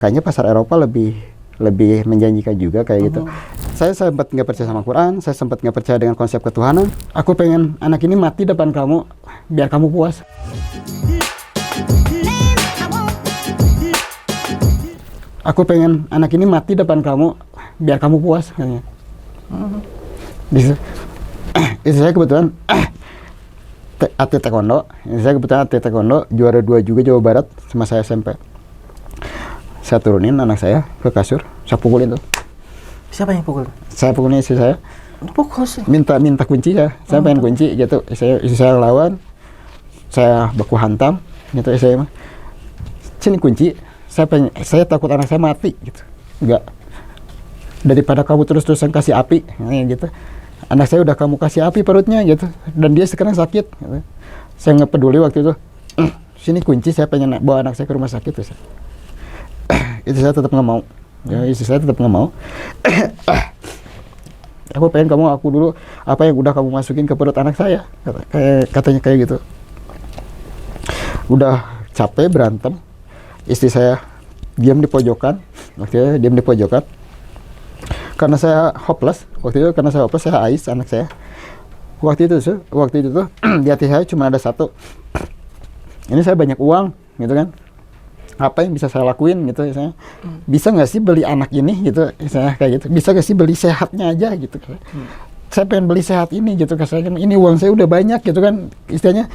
Kayaknya pasar Eropa lebih menjanjikan juga kayak gitu. Saya sempat nggak percaya sama Quran, saya sempat nggak percaya dengan konsep ketuhanan. Aku pengen anak ini mati depan kamu, biar kamu puas. Aku pengen anak ini mati depan kamu, biar kamu puas. Katanya. Itu saya kebetulan atlet taekwondo. Saya kebetulan atlet taekwondo, juara 2 juga Jawa Barat sama saya SMP. Saya turunin anak saya ke kasur, saya pukulin tuh. Siapa yang pukul? Saya pukulin istri saya. Pukul sih. Minta kunci ya. Saya pengen kunci gitu. Istri saya lawan. Saya baku hantam gitu istri saya mah. Sini kunci. Saya takut anak saya mati gitu. Enggak. Daripada kamu terus-terusan kasih api gitu. Anak saya udah kamu kasih api perutnya gitu. Dan dia sekarang sakit gitu. Saya nggak peduli waktu itu. Sini kunci, saya pengen bawa anak saya ke rumah sakit tuh. Itu saya tetap nggak mau. Ya, istri saya tetap nggak mau. Aku pengen kamu aku dulu apa yang udah kamu masukin ke perut anak saya. Katanya kayak gitu. Udah capek berantem. Istri saya diam di pojokan. Waktu itu diam di pojokan. Karena saya hopeless. Waktu itu karena saya hopeless, saya ais anak saya. Waktu itu tuh di hati saya cuma ada satu. Ini saya banyak uang, gitu kan. Apa yang bisa saya lakuin gitu saya bisa nggak sih beli anak ini gitu saya kayak gitu, bisa nggak sih beli sehatnya aja gitu saya pengen beli sehat ini gitu saya kan ini uang saya udah banyak gitu kan istilahnya,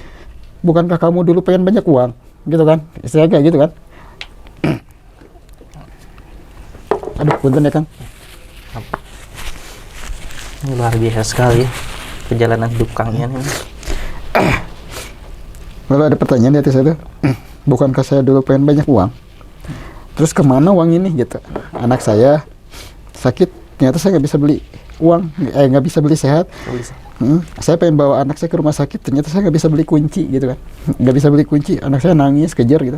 bukankah kamu dulu pengen banyak uang gitu kan istilahnya kayak gitu kan. Aduh punten ya Kang, ini luar biasa sekali perjalanan hidup Kang Ian ini. Lalu ada pertanyaan di hati saya tuh, bukankah saya dulu pengen banyak uang? Terus kemana uang ini gitu? Anak saya sakit, ternyata saya nggak bisa beli uang, nggak bisa beli sehat. Saya pengen bawa anak saya ke rumah sakit, ternyata saya nggak bisa beli kunci gitu kan, nggak bisa beli kunci. Anak saya nangis, kejar gitu,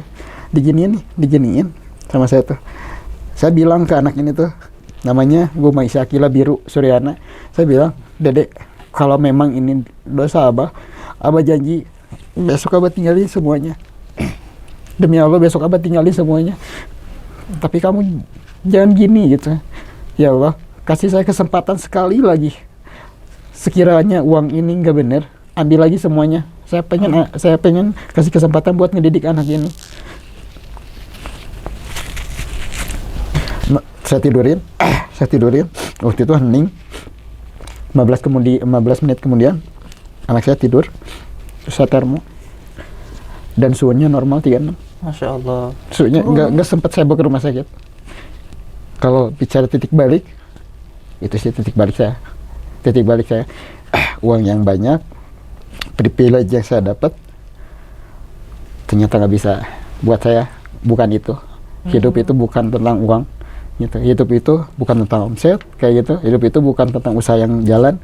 diginiin sama saya tuh. Saya bilang ke anak ini tuh, namanya Bu Maisha Akila Biru Suryana. Saya bilang, Dedek, kalau memang ini dosa Abah janji besok Abah tinggalin semuanya. Demi Allah besok Abah tinggalin semuanya. Tapi kamu jangan gini gitu. Ya Allah, kasih saya kesempatan sekali lagi. Sekiranya uang ini nggak bener, ambil lagi semuanya. Saya pengen kasih kesempatan buat ngedidik anak ini. Saya tidurin. Waktu itu hening. 15 menit kemudian anak saya tidur. Saya termo dan suhunya normal 36. Masya Allah. Suhunya nggak sempat saya bawa ke rumah sakit. Kalau bicara titik balik, itu sih titik balik saya. Uang yang banyak, privilege yang saya dapat, ternyata nggak bisa buat saya. Bukan itu. Hidup itu bukan tentang uang. Gitu. Hidup itu bukan tentang omset kayak gitu. Hidup itu bukan tentang usaha yang jalan.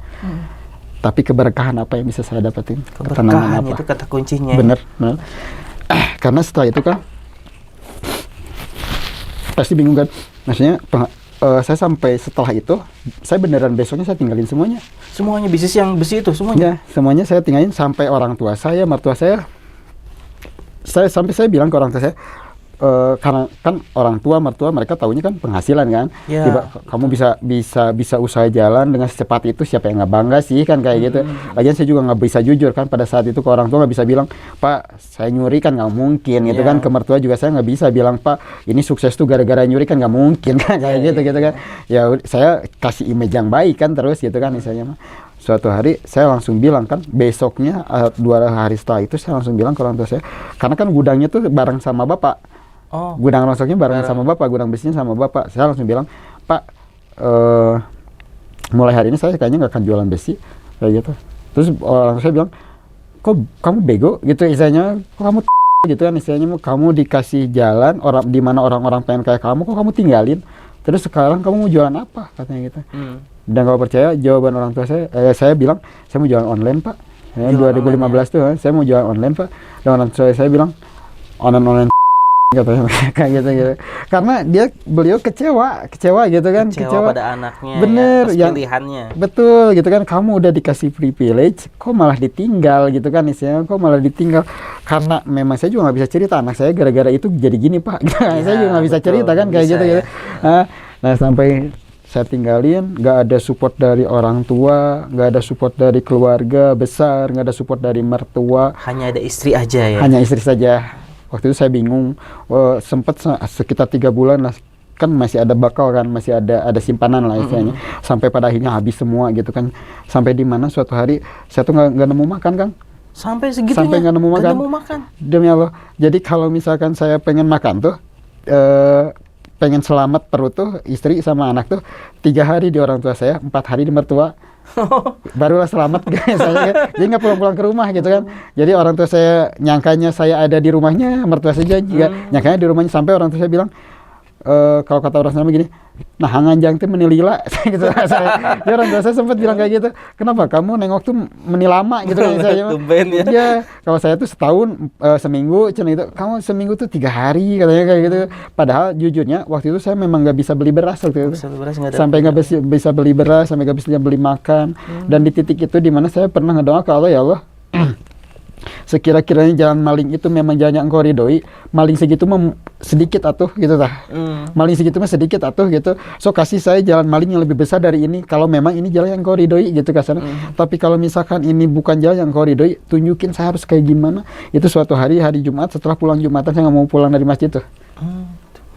Tapi keberkahan apa yang bisa saya dapetin? Keberkahan apa? Itu kata kuncinya. Bener. Karena setelah itu kan pasti bingung kan. Maksudnya saya sampai setelah itu, saya beneran besoknya saya tinggalin semuanya. Semuanya bisnis yang besi itu semuanya? Ya, semuanya saya tinggalin sampai orang tua saya, mertua saya. Sampai saya bilang ke orang tua saya, karena kan orang tua mertua mereka tahunya kan penghasilan kan, kamu bisa usaha jalan dengan secepat itu, siapa yang nggak bangga sih kan kayak gitu. Lagian saya juga nggak bisa jujur kan pada saat itu ke orang tua, nggak bisa bilang Pak saya nyuri kan, nggak mungkin gitu kan. Ke mertua juga saya nggak bisa bilang Pak ini sukses tuh gara-gara nyuri kan, nggak mungkin kan kayak gitu kan. Ya saya kasih image yang baik kan terus gitu kan misalnya mah. Suatu hari saya langsung bilang kan, besoknya 2 hari setelah itu saya langsung bilang ke orang tua saya, karena kan gudangnya tuh bareng sama bapak. Gudang rosoknya bareng sama bapak, gudang besinya sama bapak. Saya langsung bilang, Pak, mulai hari ini saya kayaknya nggak akan jualan besi kayak gitu. Terus orang saya bilang, kok kamu bego gitu istilahnya, kok kamu gitu kan istilahnya, kamu dikasih jalan di mana orang-orang pengen kayak kamu, kok kamu tinggalin. Terus sekarang kamu mau jualan apa katanya gitu. Dan kalau percaya jawaban orang tua saya bilang saya mau jualan online Pak. 2015 tuh saya mau jualan online Pak. Dan orang tua saya bilang online katanya kayak gitu. Karena beliau kecewa gitu kan, Kecewa pada anaknya. bener ya, atas yang pilihannya. betul gitu kan, kamu udah dikasih privilege kok malah ditinggal gitu kan, istilahnya kok malah ditinggal. Karena memang saya juga nggak bisa cerita anak saya gara-gara itu jadi gini pak. Saya juga nggak bisa betul. cerita kan kayak Bisa, gitu. Nah sampai saya tinggalin, nggak ada support dari orang tua, nggak ada support dari keluarga besar, nggak ada support dari mertua, Hanya ada istri aja ya. hanya istri saja. Waktu itu saya bingung, sempat sekitar 3 bulan lah, kan masih ada bakal kan, masih ada simpanan lah istilahnya. Sampai pada akhirnya habis semua gitu kan. Sampai di mana suatu hari saya tuh nggak nemu makan Kang. Sampai segitunya. Sampai nggak nemu makan. Nggak nemu makan. Demi Allah. Jadi kalau misalkan saya pengen makan tuh, pengen selamat perut tuh, istri sama anak tuh 3 hari di orang tua saya, 4 hari di mertua. Barulah selamat saya. Jadi nggak pulang-pulang ke rumah gitu kan. Jadi orang tua saya nyangkanya saya ada di rumahnya, mertua saya juga nyangkanya di rumahnya. Sampai orang tua saya bilang, kalau kata orang sana begini, nah hanganjang teh menilila gitu. Jadi orang tua saya sempat bilang kayak gitu, kenapa kamu nengok tuh menilama gitu kan saya. Tumben ya. Iya, kalau saya tuh setahun seminggu, cina itu kamu seminggu tuh 3 hari katanya kayak gitu. Padahal jujurnya waktu itu saya memang nggak bisa beli beras waktu itu. Sampai nggak bisa beli beras, sampai nggak bisa beli makan. Dan di titik itu dimana saya pernah ngedoa ke Allah, ya Allah, sekira-kiranya jalan maling itu memang jalan yang Engkau ridhoi, maling segitu mah sedikit atuh gitu tah. Maling segitu mah sedikit atuh gitu. So kasih saya jalan maling yang lebih besar dari ini kalau memang ini jalan yang Engkau ridhoi gitu kasarnya. Tapi kalau misalkan ini bukan jalan yang Engkau ridhoi, tunjukin saya harus kayak gimana. Itu suatu hari Jumat, setelah pulang Jumatan saya nggak mau pulang dari masjid tuh.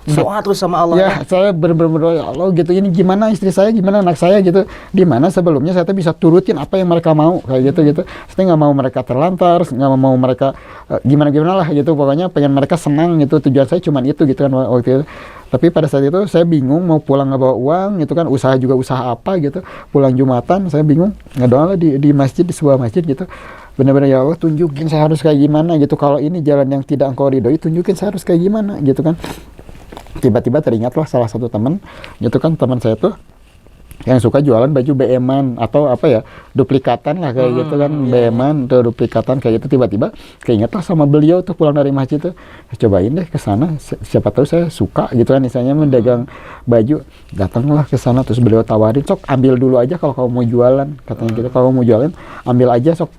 Doa terus sama Allah. Ya, saya berdoa, ya Allah gitu, ini gimana istri saya, gimana anak saya gitu. Di mana sebelumnya saya tuh bisa turutin apa yang mereka mau kayak gitu. Saya nggak mau mereka terlantar, nggak mau mereka gimana lah gitu. Pokoknya pengen mereka senang gitu. Tujuan saya cuma itu gitu kan waktu itu. Tapi pada saat itu saya bingung mau pulang nggak bawa uang gitu kan, usaha juga usaha apa gitu. Pulang Jumatan saya bingung, ngedoa lah di masjid, di sebuah masjid gitu. Benar-benar ya Allah tunjukin saya harus kayak gimana gitu. Kalau ini jalan yang tidak Engkau ridhoi, tunjukin saya harus kayak gimana gitu kan. Tiba-tiba teringatlah salah satu teman gitu kan, teman saya tuh yang suka jualan baju BM-an atau apa ya, duplikatan lah kayak gitu kan, BM-an atau duplikatan kayak gitu. Tiba-tiba keingetlah sama beliau tuh pulang dari masjid tuh, cobain deh ke sana, siapa tahu saya suka gitu kan, misalnya mendagang baju. Datanglah ke sana, terus beliau tawarin, sok ambil dulu aja kalau kamu mau jualan katanya gitu. Kalau mau jualan ambil aja sok,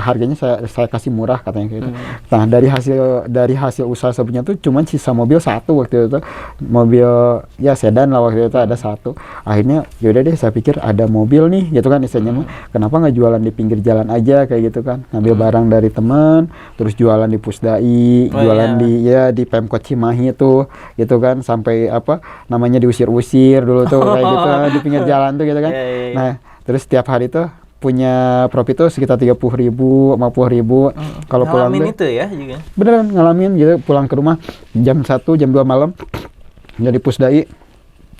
harganya saya kasih murah katanya gitu. Nah dari hasil usaha sebelumnya tuh cuman sisa mobil satu waktu itu, mobil ya sedan lah waktu itu ada satu. Akhirnya yaudah deh, saya pikir ada mobil nih gitu kan istilahnya, kenapa nggak jualan di pinggir jalan aja kayak gitu kan, ngambil barang dari teman terus jualan di Pusdai, jualan di Pemkot Cimahi tuh gitu kan, sampai apa namanya diusir-usir dulu tuh kayak gitu di pinggir jalan tuh gitu kan. Nah terus setiap hari tuh punya profit tuh sekitar 30.000, 50.000 kalau pulang tuh. Itu ya juga. Beneran ngalamin gitu, pulang ke rumah jam 1, jam 2 malam jadi Pusdai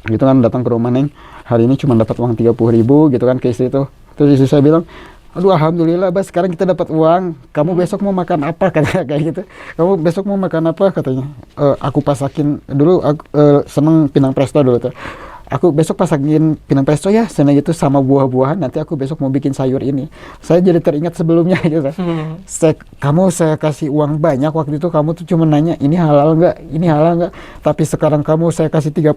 gitu kan, datang ke rumah, Neng hari ini cuma dapat uang 30.000 gitu kan ke istri tuh. Terus istri saya bilang, aduh alhamdulillah Bas, sekarang kita dapat uang, kamu besok mau makan apa katanya kayak gitu. Kamu besok mau makan apa katanya. Aku pasakin dulu, seneng pinang presto dulu tuh. Aku besok pasakin pinang presto ya, sana gitu sama buah-buahan, nanti aku besok mau bikin sayur ini. Saya jadi teringat sebelumnya gitu. Saya kasih uang banyak waktu itu, kamu tuh cuma nanya ini halal nggak, tapi sekarang saya kasih 30.000,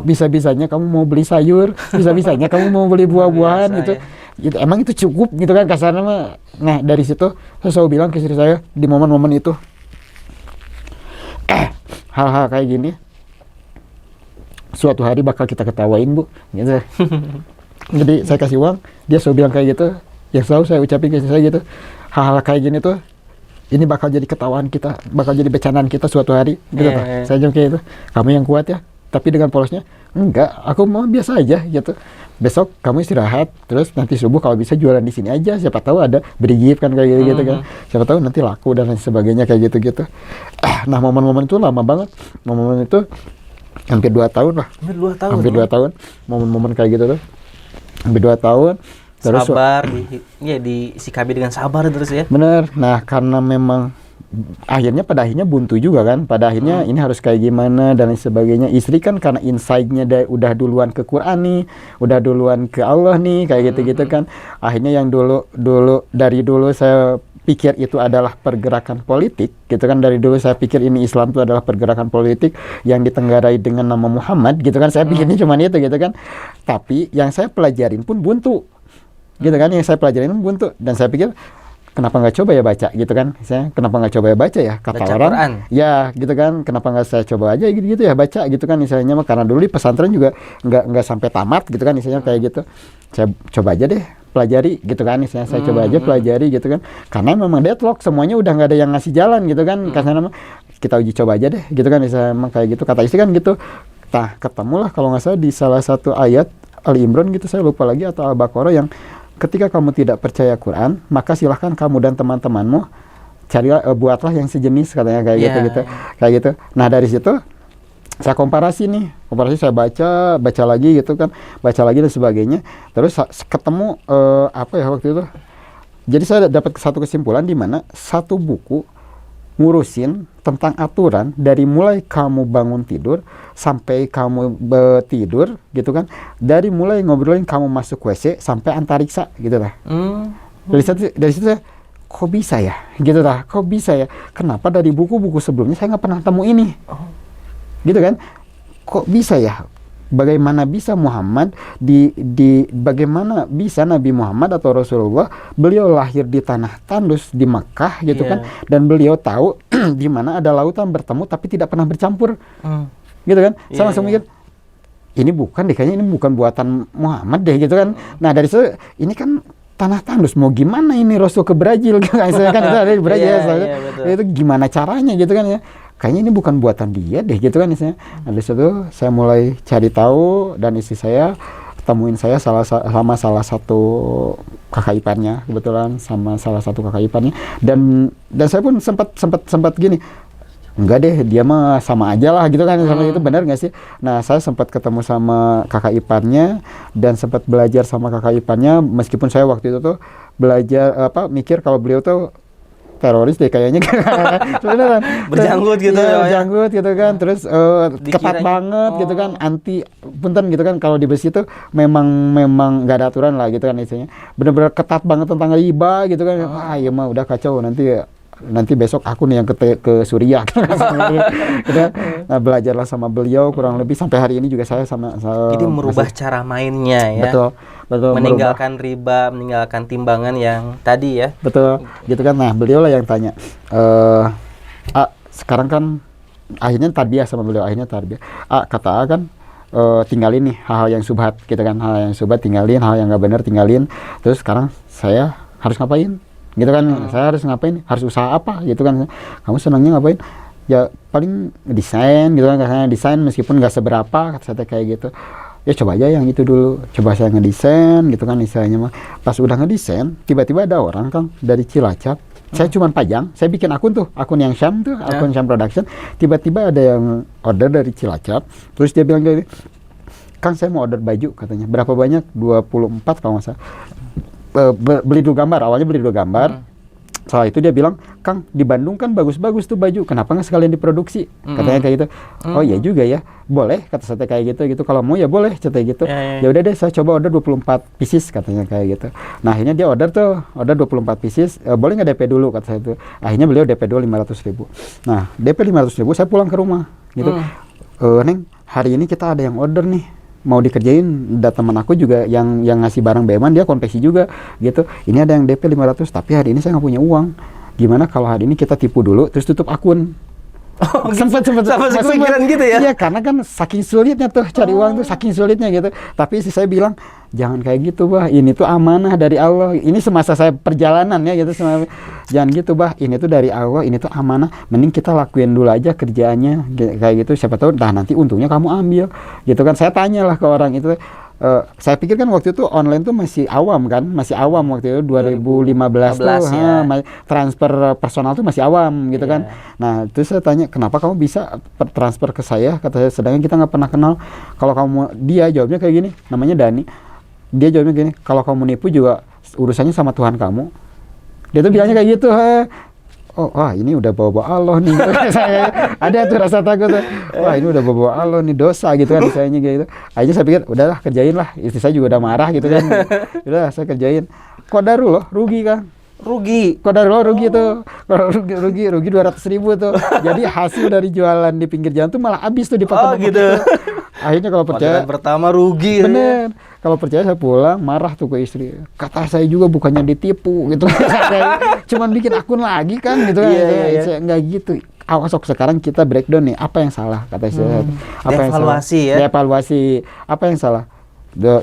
bisa-bisanya kamu mau beli sayur, bisa-bisanya kamu mau beli buah-buahan gitu. Gitu. Emang itu cukup gitu kan kasarnya mah. Nah dari situ saya selalu bilang ke istri saya di momen-momen itu, hal-hal kayak gini suatu hari bakal kita ketawain Bu gitu. Jadi saya kasih uang, dia selalu bilang kayak gitu, yang selalu saya ucapin ke istri saya gitu, hal-hal kayak gini tuh ini bakal jadi ketawaan kita, bakal jadi bercandaan kita suatu hari gitu. Saya jawab kayak gitu, kamu yang kuat ya, tapi dengan polosnya enggak, aku mau biasa aja gitu. Besok kamu istirahat, terus nanti subuh kalau bisa jualan di sini aja, siapa tahu ada beri gift kan kayak gitu kan, siapa tahu nanti laku dan lain sebagainya kayak gitu. Nah momen-momen itu lama banget, momen itu hampir 2 tahun lah, hampir 2 tahun, momen-momen kayak gitu tuh, hampir 2 tahun. Terus sabar, disikapi dengan sabar terus ya. Bener, nah karena memang pada akhirnya buntu juga kan, pada akhirnya ini harus kayak gimana dan lain sebagainya. Istri kan karena insight-nya udah duluan ke Quran nih, udah duluan ke Allah nih kayak gitu kan. Akhirnya yang dari dulu saya pikir itu adalah pergerakan politik, gitu kan. Dari dulu saya pikir ini Islam itu adalah pergerakan politik yang ditenggarai dengan nama Muhammad, gitu kan. Saya pikirnya cuma itu, gitu kan. Tapi yang saya pelajarin pun buntu, gitu kan. Yang saya pelajarin pun buntu, dan saya pikir kenapa nggak coba ya baca, gitu kan. Saya kenapa nggak coba ya baca ya, kata Baca orang Quran. ya, gitu kan. Kenapa nggak saya coba aja gitu ya baca, gitu kan. Misalnya mah karena dulu di pesantren juga nggak sampai tamat, gitu kan. Misalnya kayak gitu, saya coba aja deh pelajari, gitu kan. Misalnya saya coba aja pelajari, gitu kan. Karena memang deadlock, semuanya udah nggak ada yang ngasih jalan, gitu kan. Karena memang kita uji coba aja deh, gitu kan. Misalnya memang kayak gitu, kata istri kan gitu. Nah, ketemulah kalau nggak salah di salah satu ayat Ali Imran, gitu, saya lupa lagi, atau Al-Baqarah, yang ketika kamu tidak percaya Quran, maka silahkan kamu dan teman-temanmu carilah, buatlah yang sejenis, katanya kayak gitu, kayak gitu. Nah, dari situ saya komparasi saya baca lagi, gitu kan, baca lagi dan sebagainya. Terus ketemu apa ya waktu itu, jadi saya dapat satu kesimpulan di mana satu buku ngurusin tentang aturan dari mulai kamu bangun tidur sampai kamu tidur, gitu kan, dari mulai ngobrolin kamu masuk WC sampai antariksa, gitu lah. Dari situ saya, kok bisa ya, gitu lah, kok bisa ya, kenapa dari buku-buku sebelumnya saya nggak pernah temu ini, gitu kan. Kok bisa ya, bagaimana bisa Muhammad bagaimana bisa Nabi Muhammad atau Rasulullah, beliau lahir di tanah tandus di Makkah, gitu kan, dan beliau tahu di mana ada lautan bertemu tapi tidak pernah bercampur, gitu kan. Saya langsung mikir, ini bukan deh, kayaknya ini bukan buatan Muhammad deh, gitu kan. Nah, dari situ, ini kan tanah tandus, mau gimana ini Rasul ke Brazil, kan itu ada di Brazil, itu gimana caranya, gitu kan ya. Kayaknya ini bukan buatan dia deh, gitu kan misalnya. Nah, dari situ saya mulai cari tahu, dan istri saya temuin saya sama salah satu kakak iparnya, kebetulan sama salah satu kakak iparnya, dan saya pun sempat gini, enggak deh, dia mah sama aja lah, gitu kan, sama itu benar nggak sih. Nah, saya sempat ketemu sama kakak iparnya dan sempat belajar sama kakak iparnya, meskipun saya waktu itu tuh belajar mikir kalau beliau tuh teroris deh kayaknya, beneran berjanggut gitu ya, berjanggut, gitu kan. Terus ketat banget, gitu kan, anti punten, gitu kan. Kalau di besi itu memang nggak ada aturan lah, gitu kan, istilahnya bener-bener ketat banget tentang riba, gitu kan. Wah, ya mah udah kacau, nanti besok aku nih yang ke Suriah, gitu. Nah, belajarlah sama beliau kurang lebih sampai hari ini juga saya jadi merubah cara mainnya ya. Betul, meninggalkan riba, meninggalkan timbangan yang tadi ya. Betul, gitu kan. Nah, beliau lah yang tanya, sekarang kan akhirnya tarbiyah sama beliau, kata A kan, tinggalin nih hal-hal yang subhat, gitu kan, hal yang subhat tinggalin, hal yang nggak benar tinggalin. Terus sekarang saya harus ngapain, gitu kan. Saya harus ngapain, harus usaha apa, gitu kan. Kamu senangnya ngapain? Ya paling desain, gitu kan, katanya desain meskipun nggak seberapa, kata saya kayak gitu. Ya coba aja yang itu dulu, coba saya ngedesain, gitu kan, misalnya mah. Pas udah ngedesain, tiba-tiba ada orang, Kang, dari Cilacap. Saya cuma pajang, saya bikin akun yang Syam tuh, akun Syam Production. Tiba-tiba ada yang order dari Cilacap, terus dia bilang gini, Kang, saya mau order baju, katanya. Berapa banyak? 24 kalau nggak salah. Beli 2 gambar, awalnya beli 2 gambar. Setelah itu dia bilang, Kang, di Bandung kan bagus-bagus tuh baju, kenapa nggak sekalian diproduksi? Katanya kayak gitu. Oh iya juga ya, boleh, kata saya kayak gitu. Kalau mau ya boleh, katanya gitu. Ya udah deh, saya coba order 24 pieces, katanya kayak gitu. Nah, akhirnya dia order 24 pieces, boleh nggak DP dulu, kata saya itu. Akhirnya beliau DP dulu 500.000. Nah, DP 500.000, saya pulang ke rumah, gitu. Neng, hari ini kita ada yang order nih, mau dikerjain. Teman aku juga yang ngasih barang BMan, dia konveksi juga, gitu. Ini ada yang DP 500, tapi hari ini saya nggak punya uang. Gimana kalau hari ini kita tipu dulu terus tutup akun? Sempat kepikiran gitu ya? Iya, karena kan saking sulitnya tuh cari uang tuh, saking sulitnya, gitu. Tapi istri saya bilang, jangan kayak gitu, Bah, ini tuh amanah dari Allah. Ini semasa saya perjalanan ya, gitu. Jangan gitu, Bah, ini tuh dari Allah, ini tuh amanah. Mending kita lakuin dulu aja kerjaannya, kayak gitu. Siapa tahu nanti untungnya kamu ambil, gitu kan. Saya tanyalah ke orang itu. Saya pikir kan waktu itu online tuh masih awam waktu itu 2015 tuh, ya. Transfer personal tuh masih awam, gitu kan. Nah, terus saya tanya, kenapa kamu bisa transfer ke saya? Kata saya, sedangkan kita nggak pernah kenal. Kalau kamu, dia jawabnya kayak gini, namanya Dani. Dia jawabnya gini, kalau kamu nipu juga urusannya sama Tuhan kamu. Dia tuh bilangnya kayak gitu. Wah, ini udah bawa-bawa Allah nih. Saya ada tuh rasa takut. Wah, ini udah bawa-bawa Allah nih, dosa, gitu kan, misalnya gitu. Akhirnya saya pikir, udahlah kerjain lah. Istri saya juga udah marah, gitu kan. Udah saya kerjain. Kodaru loh, rugi kan. rugi. Qadarullah rugi tuh. Kalau rugi 200.000 tuh. Jadi hasil dari jualan di pinggir jalan tuh malah habis tuh di pakem gitu. Akhirnya kalau percaya Orderan pertama rugi. bener. Kalau percaya saya pulang marah tuh ke istri. Kata saya juga bukannya ditipu gitu. Cuman bikin akun lagi kan gitu kan. Iya. Saya enggak gitu. Awas sekarang kita breakdown nih, apa yang salah kata saya. Apa yang salah? Dievaluasi ya. Dievaluasi. Apa yang salah?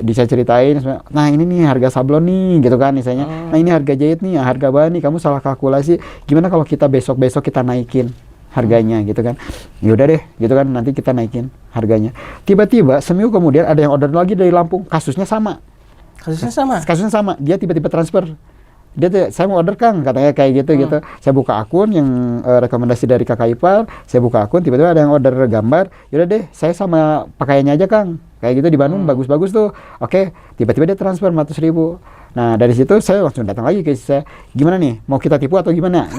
Bisa ceritain, nah ini nih harga sablon nih gitu kan misalnya, nah ini harga jahit nih, harga bahan nih, kamu salah kalkulasi, gimana kalau kita besok kita naikin harganya gitu kan, yaudah deh gitu kan, nanti kita naikin harganya. Tiba-tiba seminggu kemudian ada yang order lagi dari Lampung, kasusnya sama, dia tiba-tiba transfer. Saya mau order Kang, katanya kayak gitu. Saya buka akun yang rekomendasi dari kakak ipar, saya buka akun, tiba-tiba ada yang order gambar, yaudah deh, saya sama pakaiannya aja Kang, kayak gitu di Bandung bagus-bagus tuh. Oke, tiba-tiba dia transfer 400.000. Nah dari situ saya langsung datang lagi ke saya, gimana nih, mau kita tipu atau gimana?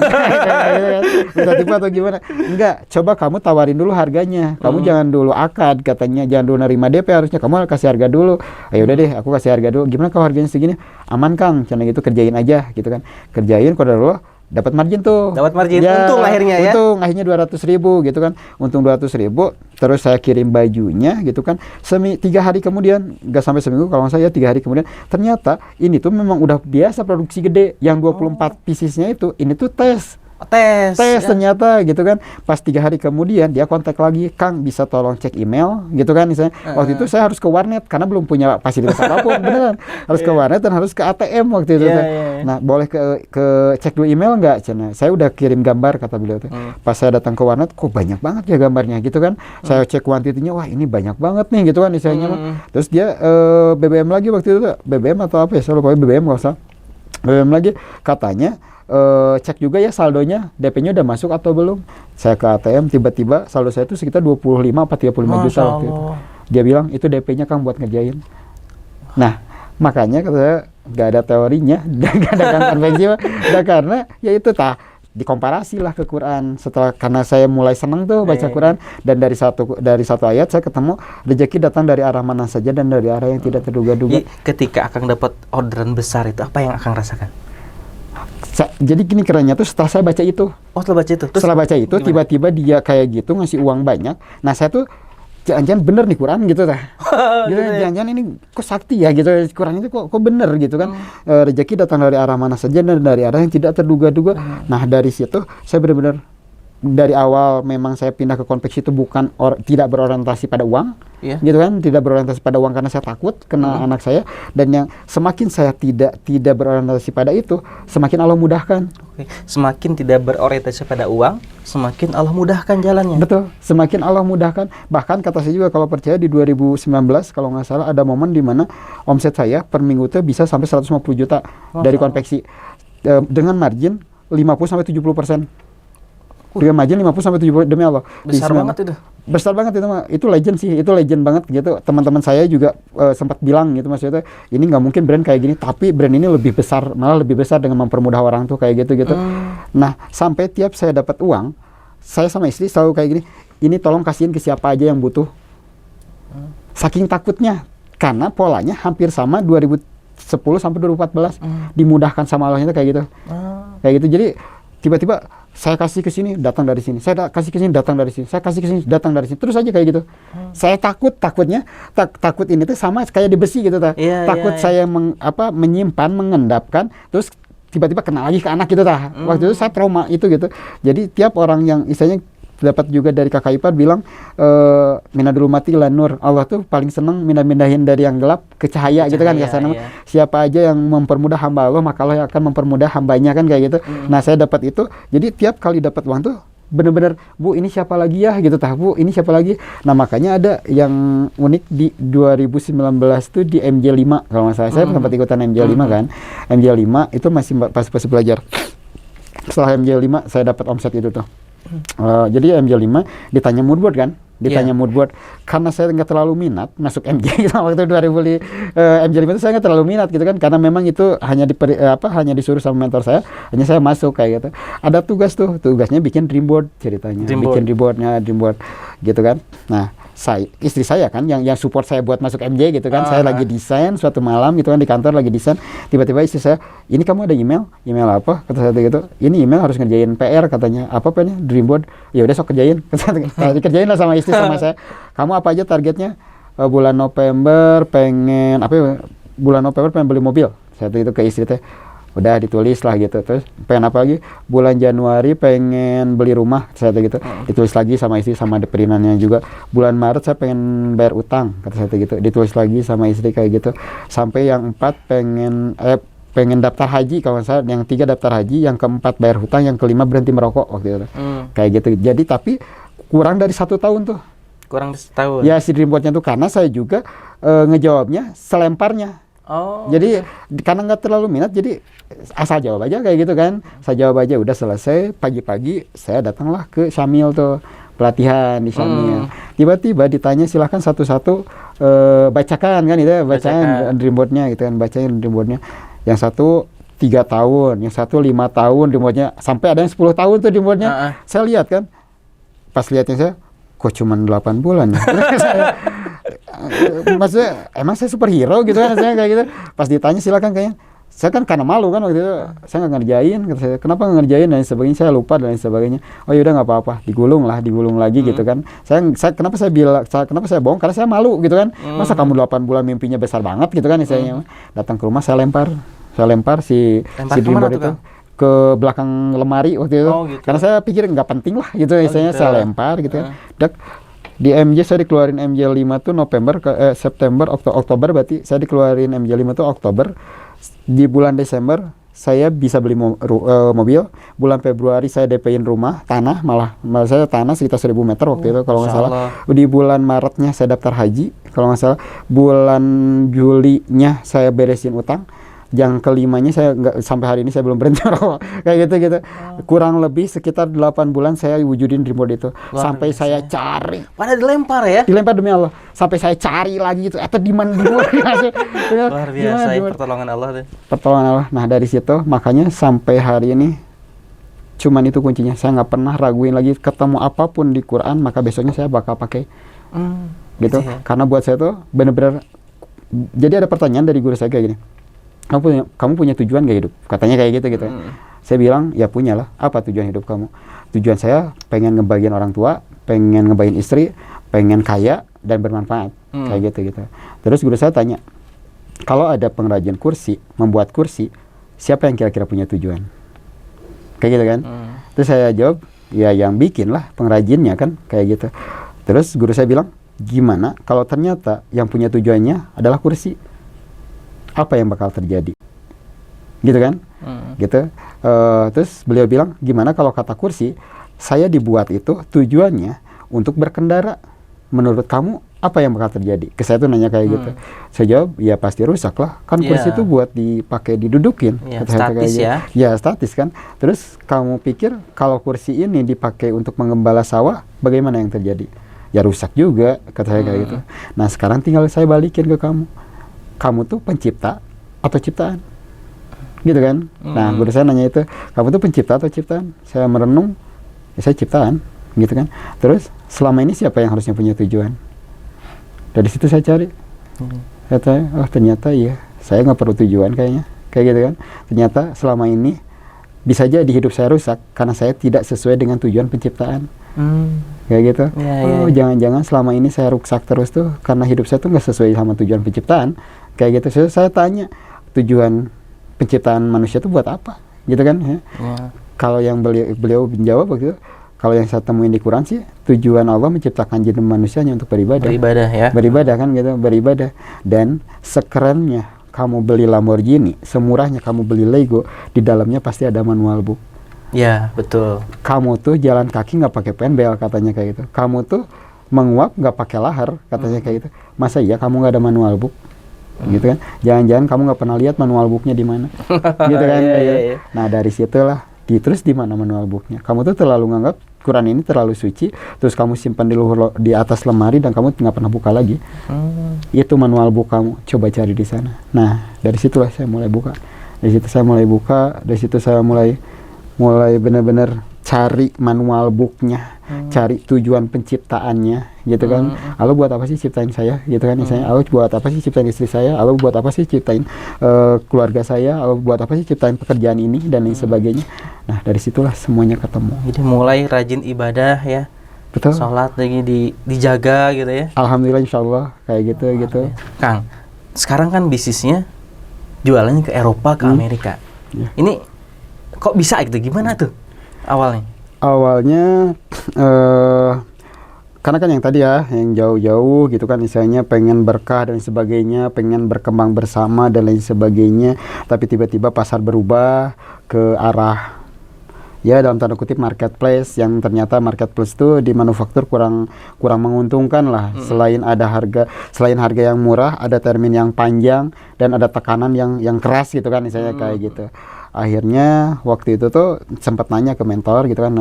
Kita tipu atau gimana? Enggak, coba kamu tawarin dulu harganya, kamu jangan dulu akad, katanya jangan dulu nerima DP, harusnya kamu kasih harga dulu. Ayo udah deh, aku kasih harga dulu. Gimana kalau harganya segini? Aman Kang, cina gitu, kerjain aja gitu kan. Kerjain, qadarullah dapat margin tuh. Dapat margin, ya, untung akhirnya ya. Untung akhirnya 200.000 gitu kan. Untung 200.000, terus saya kirim bajunya gitu kan. 3 hari kemudian, nggak sampai seminggu kalau saya 3 hari kemudian, ternyata ini tuh memang udah biasa produksi gede. Yang 24 piecesnya itu, ini tuh tes ya. Ternyata gitu kan. Pas 3 hari kemudian dia kontak lagi, Kang bisa tolong cek email gitu kan misalnya. Waktu itu saya harus ke warnet karena belum punya fasilitas apapun, beneran harus ke warnet dan harus ke ATM waktu itu. Nah boleh ke cek dulu email nggak? Cina saya udah kirim gambar kata beliau tuh. Pas saya datang ke warnet, kok banyak banget ya gambarnya gitu kan. Saya cek kuantitinya, wah ini banyak banget nih gitu kan misalnya. Terus dia BBM lagi waktu itu, BBM atau apa ya, saya lupa, BBM nggak usah. BBM lagi katanya, cek juga ya saldonya, DP-nya udah masuk atau belum. Saya ke ATM, tiba-tiba saldo saya itu sekitar 25 apa 35 juta waktu itu. Dia bilang itu DP-nya Kang buat ngerjain. Nah makanya kata saya nggak ada teorinya, nggak ada konvensi, karena ya itu dikomparasi lah ke Quran. Karena saya mulai senang tuh baca Quran, dan dari satu ayat saya ketemu rezeki datang dari arah mana saja dan dari arah yang tidak terduga-duga. Ketika Akang dapat orderan besar itu, apa yang Akang rasakan? Jadi gini kerennya tuh, setelah saya baca itu. Setelah baca itu? Setelah baca itu, tiba-tiba dia kayak gitu ngasih uang banyak. Nah saya tuh jangan-jangan bener nih Quran gitu gitu, jangan-jangan ini kok sakti ya gitu, Quran itu kok bener gitu kan. Rezeki datang dari arah mana saja dan dari arah yang tidak terduga-duga. Nah dari situ saya benar-benar, dari awal memang saya pindah ke konveksi itu bukan tidak berorientasi pada uang, gitu kan, tidak berorientasi pada uang karena saya takut kena anak saya. Dan yang semakin saya tidak berorientasi pada itu, semakin Allah mudahkan. Semakin tidak berorientasi pada uang, semakin Allah mudahkan jalannya. Betul, semakin Allah mudahkan. Bahkan kata saya juga, kalau percaya di 2019 kalau nggak salah ada momen di mana omset saya per minggu itu bisa sampai 150 juta dari konveksi, dengan margin 50-70%. Dengan margin 50-70%, demi Allah. Besar banget itu. Besar banget itu mah. Itu legend sih, itu legend banget gitu. Teman-teman saya juga sempat bilang gitu, maksudnya ini nggak mungkin brand kayak gini, tapi brand ini lebih besar, malah lebih besar dengan mempermudah orang tuh kayak gitu. Nah, sampai tiap saya dapat uang, saya sama istri selalu kayak gini, ini tolong kasihin ke siapa aja yang butuh. Saking takutnya, karena polanya hampir sama 2010 sampai 2014, dimudahkan sama Allah itu kayak gitu. Kayak gitu. Jadi tiba-tiba saya kasih ke sini, datang dari sini. Saya kasih ke sini, datang dari sini. Saya kasih ke sini, datang dari sini. Terus aja kayak gitu. Saya takut ini tuh sama kayak di besi gitu takut saya menyimpan, mengendapkan, terus tiba-tiba kena lagi ke anak gitu Waktu itu saya trauma itu gitu. Jadi tiap orang yang istilahnya dapat juga dari kakak ipar bilang, minadul mati ila nur, Allah tuh paling senang mindahin dari yang gelap ke cahaya gitu kan, siapa aja yang mempermudah hamba Allah, maka Allah akan mempermudah hambanya kan kayak gitu. Nah saya dapat itu, jadi tiap kali dapat uang tuh bener-bener, Bu ini siapa lagi ya gitu Bu ini siapa lagi. Nah makanya ada yang unik di 2019 tuh di MJ5 kalau nggak salah, saya sempat ikutan MJ5 kan. MJ5 itu masih pas belajar. Setelah MJ5 saya dapat omset itu tuh. Jadi MJ5 ditanya moodboard kan, moodboard, karena saya nggak terlalu minat masuk MJ waktu 2000 MJ5 itu saya nggak terlalu minat gitu kan, karena memang itu hanya hanya disuruh sama mentor saya, hanya saya masuk kayak gitu. Ada tugasnya bikin dreamboard ceritanya, bikin dreamboard gitu kan. Nah istri saya kan yang support saya buat masuk MJ gitu kan. Saya lagi desain suatu malam gitu kan di kantor lagi desain, tiba-tiba istri saya, "Ini kamu ada email apa?" Kata saya gitu. "Ini email harus ngerjain PR," katanya. "Apa PR-nya?" "Dreamboard." "Ya udah sok kerjain." Dikerjain lah sama istri sama saya. "Kamu apa aja targetnya?" Bulan November pengen bulan November pengen beli mobil. Saya itu ke istri teh. Udah ditulis lah gitu. Terus pengen apa lagi? Bulan Januari pengen beli rumah, saya gitu. Ditulis lagi sama istri sama ada perinannya juga. Bulan Maret saya pengen bayar utang, kata saya gitu. Ditulis lagi sama istri kayak gitu. Sampai yang 4 pengen daftar haji kalau nggak salah. Yang 3 daftar haji, yang keempat bayar hutang, yang kelima berhenti merokok waktu itu. Kayak gitu. Jadi tapi kurang dari 1 tahun tuh. Kurang dari setahun. Ya si Dreamboardnya tuh karena saya juga ngejawabnya selemparnya. Oh. Jadi karena nggak terlalu minat, jadi asal jawab aja kayak gitu kan. Saya jawab aja, udah selesai. Pagi-pagi saya datanglah ke Syamil tuh, pelatihan di Syamil. Tiba-tiba ditanya silahkan satu-satu bacakan kan itu, bacaan Dreamboardnya gitu kan, bacain Dreamboardnya. Yang satu 3 tahun, yang satu 5 tahun Dreamboardnya, sampai ada yang 10 tahun tuh Dreamboardnya. Saya lihat kan, pas lihatnya saya, kok cuma 8 bulan ya? Maksudnya emang saya superhero gitu kan, saya kayak gitu. Pas ditanya silakan kayaknya, saya kan karena malu kan waktu itu, saya nggak ngerjain, kata saya, kenapa nggak ngerjain dan sebagainya, saya lupa dan sebagainya. Oh yaudah nggak apa-apa, digulung lagi gitu kan. Kenapa saya bohong, karena saya malu gitu kan. Masa kamu 8 bulan mimpinya besar banget gitu kan, saya datang ke rumah, saya lempar si Dreamboard itu ke belakang lemari waktu itu. Gitu. Karena saya pikir nggak penting lah gitu, misalnya gitu. Saya lempar gitu kan. Di MJ saya dikeluarin MJ 5 tuh November September Oktober, berarti saya dikeluarin MJ 5 tuh Oktober. Di bulan Desember saya bisa beli mobil. Bulan Februari saya DP-in rumah, tanah malah saya tanah sekitar 1000 meter waktu itu kalau nggak salah. Di bulan Maretnya saya daftar haji kalau nggak salah. Bulan Julinya saya beresin utang. Yang kelimanya saya nggak, sampai hari ini saya belum berhenti merokok kayak gitu. Kurang lebih sekitar 8 bulan saya wujudin Dreamboard itu. Sampai saya cari. Pada dilempar ya? Dilempar demi Allah. Sampai saya cari lagi gitu. Atau di mana? Luar biasa ya, pertolongan Allah deh. Pertolongan Allah. Nah dari situ makanya sampai hari ini cuman itu kuncinya. Saya nggak pernah raguin lagi, ketemu apapun di Quran maka besoknya saya bakal pakai. Gitu. Ya? Karena buat saya tuh benar-benar. Jadi ada pertanyaan dari guru saya kayak gini. Kamu punya tujuan gak hidup? Katanya kayak gitu. Saya bilang, ya punya lah. Apa tujuan hidup kamu? Tujuan saya pengen ngebagian orang tua, pengen ngebagian istri, pengen kaya dan bermanfaat. Kayak gitu. Terus guru saya tanya, kalau ada pengrajin kursi, membuat kursi, siapa yang kira-kira punya tujuan? Kayak gitu kan? Terus saya jawab, ya yang bikin lah pengrajinnya kan, kayak gitu. Terus guru saya bilang, gimana kalau ternyata yang punya tujuannya adalah kursi? Apa yang bakal terjadi? Gitu kan? Gitu. Terus beliau bilang, gimana kalau kata kursi, saya dibuat itu tujuannya untuk berkendara. Menurut kamu, apa yang bakal terjadi? Ke saya tuh nanya kayak gitu. Saya jawab, ya pasti rusak lah. Kan kursi itu buat dipakai didudukin. Statis ya? Ya, statis kan. Terus kamu pikir kalau kursi ini dipakai untuk mengembala sawah, bagaimana yang terjadi? Ya rusak juga, kata saya kayak gitu. Nah sekarang tinggal saya balikin ke kamu. Kamu tuh pencipta atau ciptaan? Gitu kan? Nah, guru saya nanya itu, kamu tuh pencipta atau ciptaan? Saya merenung, ya saya ciptaan, gitu kan? Terus, selama ini siapa yang harusnya punya tujuan? Dari situ saya cari. Kata, oh ternyata iya, saya nggak perlu tujuan kayaknya. Kayak gitu kan? Ternyata selama ini, bisa aja di hidup saya rusak, karena saya tidak sesuai dengan tujuan penciptaan. Kayak gitu. Jangan-jangan selama ini saya rusak terus tuh, karena hidup saya tuh nggak sesuai sama tujuan penciptaan. Kayak gitu. Saya tanya, tujuan penciptaan manusia itu buat apa? Gitu kan? Ya. Kalau yang beliau menjawab begitu, kalau yang saya temuin di Quran sih, tujuan Allah menciptakan jin manusianya untuk beribadah. Beribadah ya? Beribadah kan gitu, beribadah. Dan sekerennya kamu beli Lamborghini, semurahnya kamu beli Lego, di dalamnya pasti ada manual book. Ya, betul. Kamu tuh jalan kaki nggak pakai penbel, katanya kayak gitu. Kamu tuh menguap nggak pakai lahar, katanya kayak gitu. Masa iya kamu nggak ada manual book? Gitu kan? Jangan-jangan kamu nggak pernah lihat manual booknya di mana? Gitu kan? Iya. Nah dari situlah, terus di mana manual booknya? Kamu tuh terlalu nganggap Quran ini terlalu suci, terus kamu simpan di atas lemari dan kamu nggak pernah buka lagi. Itu manual book kamu, coba cari di sana. Nah dari situlah saya mulai buka. Dari situ saya mulai mulai bener-bener cari manual booknya, cari tujuan penciptaannya, gitu kan. Allah buat apa sih ciptain saya, gitu kan. Misalnya Allah buat apa sih ciptain istri saya, Allah buat apa sih ciptain keluarga saya, Allah buat apa sih ciptain pekerjaan ini dan lain sebagainya. Nah dari situlah semuanya ketemu. Jadi mulai rajin ibadah ya, Betul. sholat lagi dijaga gitu ya. Alhamdulillah insyaallah kayak gitu gitu. Kang, sekarang kan bisnisnya jualannya ke Eropa, ke Amerika. Ya. Ini kok bisa gitu? Gimana tuh awalnya? Awalnya karena kan yang tadi ya, yang jauh-jauh gitu kan, misalnya pengen berkah dan sebagainya, pengen berkembang bersama dan lain sebagainya, tapi tiba-tiba pasar berubah ke arah ya dalam tanda kutip marketplace, yang ternyata marketplace itu di manufaktur kurang menguntungkan lah. Selain harga yang murah, ada termin yang panjang dan ada tekanan yang keras gitu kan, misalnya kayak gitu. Akhirnya waktu itu tuh sempat nanya ke mentor gitu kan,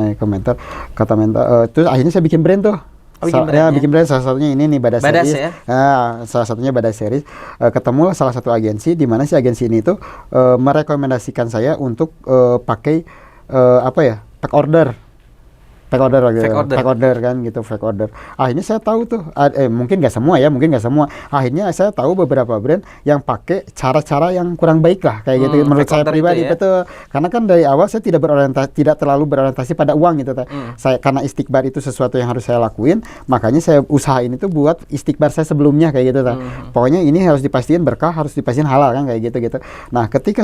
kata mentor, terus akhirnya saya bikin brand tuh. Bikin brand, salah satunya ini nih Badas Series. Ya? Nah, salah satunya Badas Series. Ketemulah salah satu agensi, di mana si agensi ini tuh merekomendasikan saya untuk pakai pack order kan gitu, fake order. Akhirnya saya tahu tuh, mungkin nggak semua. Akhirnya saya tahu beberapa brand yang pakai cara-cara yang kurang baik lah kayak gitu. Menurut saya pribadi ya? Betul. Karena kan dari awal saya tidak terlalu berorientasi pada uang gitu. Saya karena istighbar itu sesuatu yang harus saya lakuin, makanya saya usahain itu buat istighbar saya sebelumnya kayak gitu. Pokoknya ini harus dipastikan berkah, harus dipastikan halal kan kayak gitu. Nah, ketika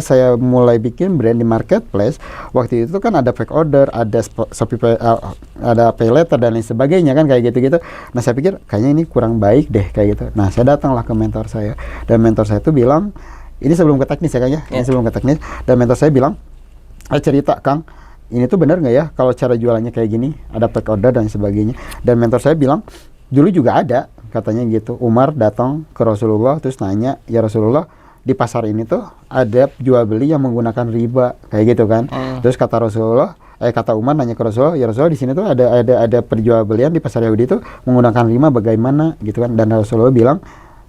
saya mulai bikin brand di marketplace, waktu itu kan ada fake order, ada Shopee, ada pay letter dan lain sebagainya kan kayak gitu. Nah saya pikir kayaknya ini kurang baik deh kayak gitu. Nah saya datanglah ke mentor saya, dan mentor saya itu bilang, ini sebelum ke teknis ya Kang ya, ini sebelum ke teknis, dan mentor saya bilang, cerita Kang, ini tuh benar nggak ya kalau cara jualannya kayak gini, ada fake order dan sebagainya. Dan mentor saya bilang, dulu juga ada katanya gitu. Umar datang ke Rasulullah terus nanya, ya Rasulullah, di pasar ini tuh ada jual beli yang menggunakan riba kayak gitu kan. Terus kata Umar nanya ke Rasulullah, ya Rasulullah, di sini tuh ada perjualbelian di pasar Yahudi tuh menggunakan riba, bagaimana gitu kan. Dan Rasulullah bilang,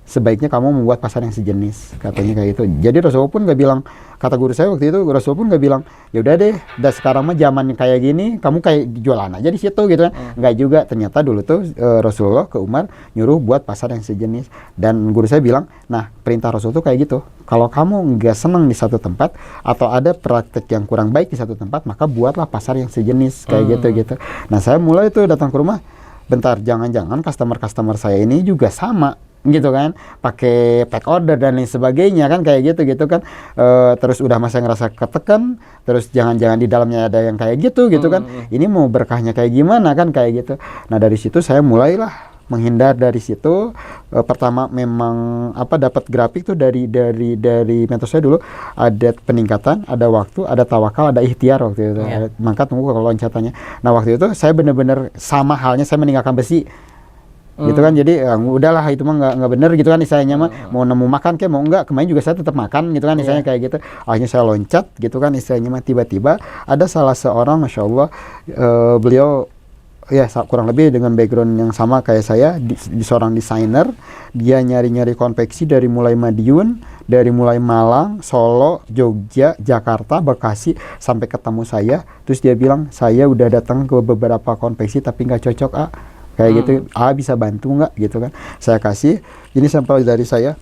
sebaiknya kamu membuat pasar yang sejenis, katanya kayak gitu. Jadi Rasulullah pun nggak bilang, kata guru saya waktu itu, Rasulullah pun nggak bilang, ya udah deh, sekarang mah zaman kayak gini, kamu kayak jualan aja di situ gitu kan. Nggak juga, ternyata dulu tuh Rasulullah ke Umar nyuruh buat pasar yang sejenis. Dan guru saya bilang, nah perintah Rasul tuh kayak gitu, kalau kamu nggak senang di satu tempat atau ada praktek yang kurang baik di satu tempat, maka buatlah pasar yang sejenis kayak gitu. Nah saya mulai tuh datang ke rumah, bentar, jangan-jangan customer saya ini juga sama gitu kan, pakai pack order dan lain sebagainya kan kayak gitu kan. Terus udah masa ngerasa ketekan, terus jangan-jangan di dalamnya ada yang kayak gitu kan. Ini mau berkahnya kayak gimana kan kayak gitu. Nah dari situ saya mulailah menghindar dari situ. Pertama memang dapat grafik tuh dari mentor saya dulu, ada peningkatan, ada waktu, ada tawakal, ada ikhtiar waktu itu. Maka tunggu kalau loncatannya. Nah waktu itu saya benar-benar sama halnya saya meninggalkan besi gitu kan. Jadi udahlah, itu mah nggak bener gitu kan istilahnya mah. Mau nemu makan kayak mau enggak, kemarin juga saya tetap makan gitu kan istilahnya kayak gitu. Akhirnya saya loncat gitu kan istilahnya mah. Tiba-tiba ada salah seorang, Masya Allah, beliau ya kurang lebih dengan background yang sama kayak saya, di seorang desainer. Dia nyari-nyari konveksi dari mulai Madiun, dari mulai Malang, Solo, Jogja, Jakarta, Bekasi, sampai ketemu saya. Terus dia bilang, saya udah datang ke beberapa konveksi tapi nggak cocok kayak gitu, bisa bantu nggak gitu kan. Saya kasih ini sampel dari saya,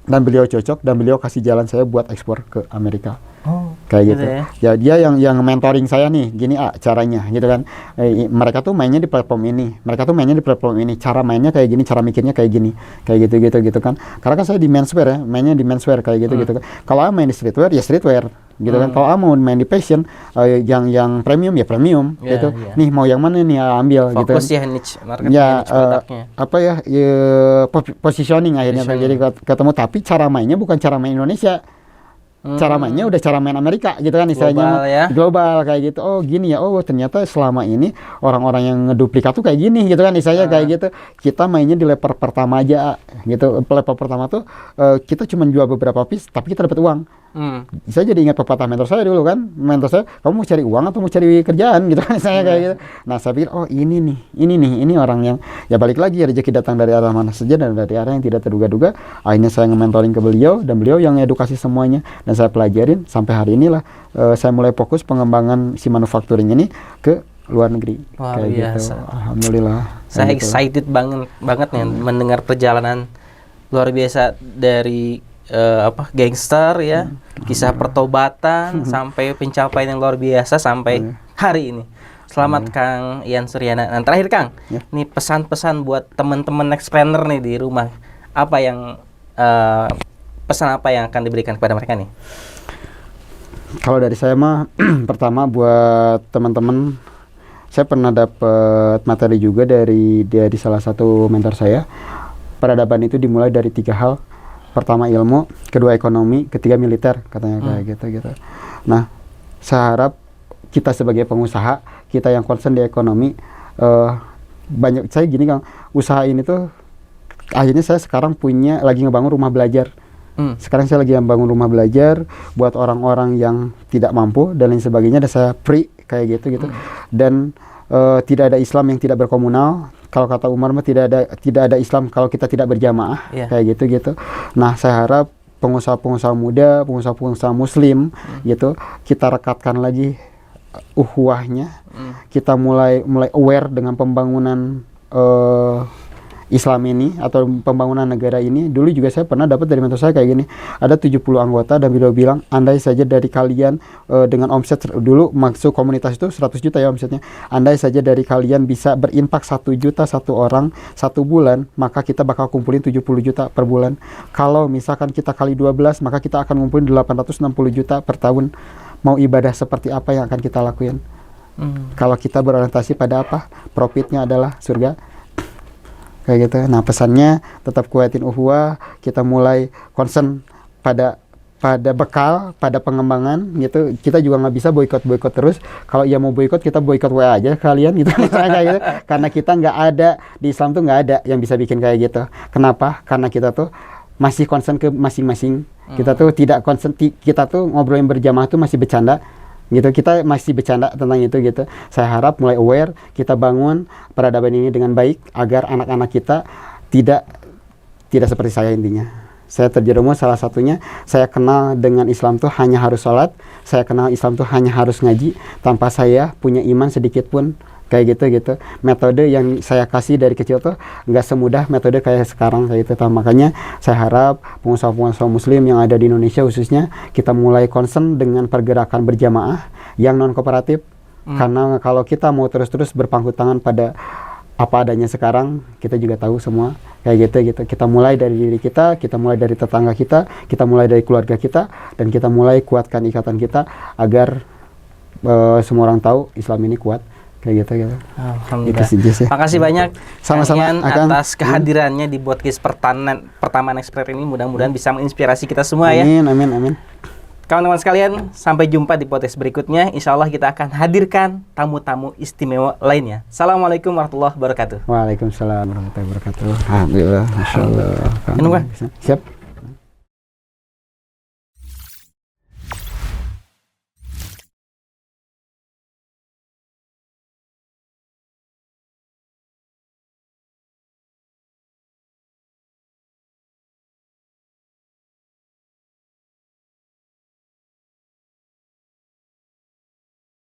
dan beliau cocok, dan beliau kasih jalan saya buat ekspor ke Amerika. Kayak gitu ya. Dia yang mentoring saya nih, gini caranya gitu kan. Mereka tuh mainnya di platform ini, cara mainnya kayak gini, cara mikirnya kayak gini, kayak gitu kan. Karena kan saya di menswear ya, mainnya di menswear kayak gitu kan. Kalau main di streetwear ya streetwear gitu kan. Kalau mau main di fashion, yang premium ya premium gitu. Nih mau yang mana nih ambil. Fokus gitu ya niche marketnya, niche produknya. Positioning akhirnya. Jadi ketemu, tapi cara mainnya bukan cara main Indonesia. Cara mainnya udah cara main Amerika gitu kan istilahnya, global kayak gitu. Oh gini ya, oh ternyata selama ini orang-orang yang ngeduplikat tuh kayak gini gitu kan istilahnya kayak gitu. Kita mainnya di level pertama aja gitu. Level pertama tuh kita cuma jual beberapa piece tapi kita dapat uang. Saya jadi ingat pepatah mentor saya dulu kan. Mentor saya, kamu mau cari uang atau mau cari kerjaan gitu kan, saya kayak gitu. Nah saya pikir, oh ini orang yang, ya balik lagi ya, rezeki datang dari arah mana saja dan dari arah yang tidak terduga-duga. Akhirnya saya nge-mentoring ke beliau dan beliau yang edukasi semuanya, dan saya pelajarin sampai hari inilah saya mulai fokus pengembangan si manufacturing ini ke luar negeri. Luar kayak biasa. Gitu. Alhamdulillah. Saya gitu. excited banget nih mendengar perjalanan luar biasa dari gangster ya, kisah pertobatan sampai pencapaian yang luar biasa sampai hari ini. Selamat Kang Ian Suryana. Nah, terakhir Kang, nih pesan-pesan buat teman-teman Nextpreneur nih di rumah. Apa yang pesan apa yang akan diberikan kepada mereka nih? Kalau dari saya mah pertama buat teman-teman, saya pernah dapat materi juga dari salah satu mentor saya. Peradaban itu dimulai dari 3 hal. Pertama ilmu, kedua ekonomi, ketiga militer, katanya kayak gitu. Nah, saya harap kita sebagai pengusaha, kita yang concern di ekonomi, banyak, saya gini Kang, usaha ini tuh akhirnya saya sekarang lagi ngebangun rumah belajar. Sekarang saya lagi ngebangun rumah belajar buat orang-orang yang tidak mampu dan lain sebagainya, dan saya free kayak gitu. Dan tidak ada Islam yang tidak berkomunal. Kalau kata Umar mah tidak ada Islam kalau kita tidak berjamaah, kayak gitu. Nah, saya harap pengusaha-pengusaha muda, pengusaha-pengusaha muslim gitu, kita rekatkan lagi ukhuwahnya. Kita mulai aware dengan pembangunan Islam ini atau pembangunan negara ini. Dulu juga saya pernah dapat dari mentor saya kayak gini, ada 70 anggota dan beliau bilang, andai saja dari kalian dengan omset, dulu maksud komunitas itu 100 juta ya omsetnya, andai saja dari kalian bisa berimpak 1 juta satu orang 1 bulan, maka kita bakal kumpulin 70 juta per bulan. Kalau misalkan kita kali 12, maka kita akan ngumpulin 860 juta per tahun. Mau ibadah seperti apa yang akan kita lakuin? Kalau kita berorientasi pada apa? Profitnya adalah surga. Kayak gitu. Nah, pesannya tetap kuatin ukhuwah, kita mulai concern pada bekal, pada pengembangan gitu. Kita juga nggak bisa boikot terus. Kalau ia mau boikot, kita boikot WA aja kalian gitu. Kayak gitu. Karena kita nggak ada, di Islam tuh nggak ada yang bisa bikin kayak gitu. Kenapa? Karena kita tuh masih concern ke masing-masing. Kita tuh tidak concern, kita tuh ngobrolin berjamaah tuh masih bercanda gitu, kita masih bercanda tentang itu gitu. Saya harap mulai aware, kita bangun peradaban ini dengan baik agar anak-anak kita tidak seperti saya. Intinya saya terjerumus, salah satunya saya kenal dengan Islam tuh hanya harus sholat, saya kenal Islam tuh hanya harus ngaji, tanpa saya punya iman sedikit pun. Kayak gitu. Metode yang saya kasih dari kecil tuh nggak semudah metode kayak sekarang kayak gitu. Makanya saya harap pengusaha-pengusaha muslim yang ada di Indonesia khususnya, kita mulai concern dengan pergerakan berjamaah yang non kooperatif. Karena kalau kita mau terus-terus berpangku tangan pada apa adanya sekarang, kita juga tahu semua kayak gitu. Kita mulai dari diri kita mulai dari tetangga kita mulai dari keluarga kita, dan kita mulai kuatkan ikatan kita agar semua orang tahu Islam ini kuat. Kayak gitu. Alhamdulillah. Makasih banyak sama-sama atas kehadirannya di podcast pertama Nextpreneur ini. Mudah-mudahan bisa menginspirasi kita semua. Amin. Kawan-kawan sekalian, sampai jumpa di podcast berikutnya. Insya Allah kita akan hadirkan tamu-tamu istimewa lainnya. Assalamualaikum warahmatullahi wabarakatuh. Waalaikumsalam warahmatullahi wabarakatuh. Alhamdulillah. Masya Allah. Siap.